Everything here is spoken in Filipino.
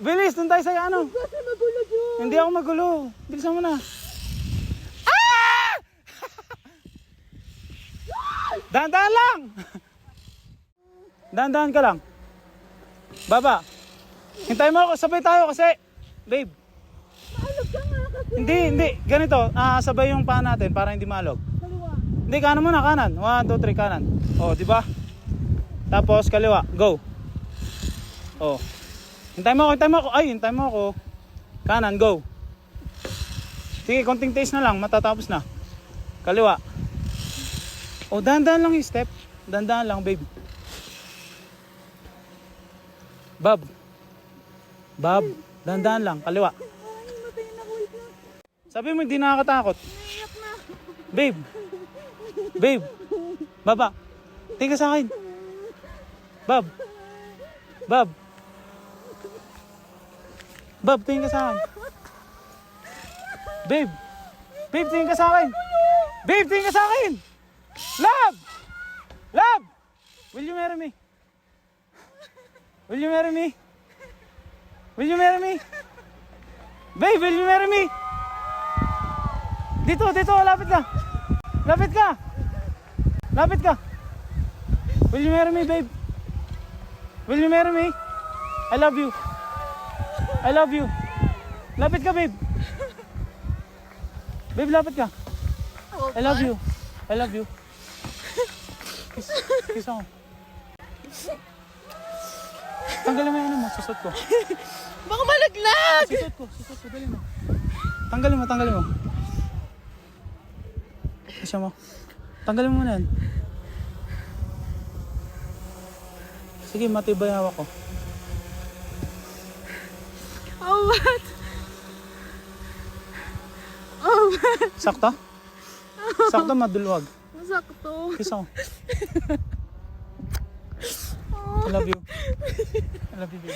Bilis, doon tayo sa ano. Kasi magulo yun. Hindi ako magulo. Bilisan mo na. Dahan-dahan lang! Dahan-dahan ka lang. Baba. Hintayin mo ako, sabay tayo kasi. Babe. Maalog ka nga kasi. Hindi. Ganito, sabay yung paa natin para hindi malog. Kaliwa. Hindi, kanan muna, kanan. 1, 2, 3, kanan. Oh, di ba? Tapos kaliwa, go. Oh. Hintayin mo ako. Ay, hintayin mo ako. Kanan, go. Sige, konting taste na lang, matatapos na. Kaliwa. Oh, dahan-dahan lang yung step. Dahan-dahan lang, babe. Bob, dahan-dahan lang, kaliwa. Ay, matayin ako ito. Sabi mo, hindi nakakatakot. Naiyak na. Babe, baba. Tingin ka sa akin. Bob, tingin ka sa akin. Babe, tingin ka sa akin. Babe, tingin ka sa akin. Love, will you marry me? Will you marry me? Will you marry me? Babe, will you marry me? Dito, lapit ka. Lapit ka. Will you marry me, babe? Will you marry me? I love you. Lapit ka, babe. Babe, lapit ka. I love you. Kiss ako. Tanggalin mo yung ano mo, susot ko. Baka malaglag! Susot ko, dali mo. Tanggalin mo. Isa mo. Tanggalin mo na yan. Sige, matibay hawak ko. Oh, what? Oh, what? Sakto? Sakto, madulwag. Masakto. Kiss ako. I love you, babe.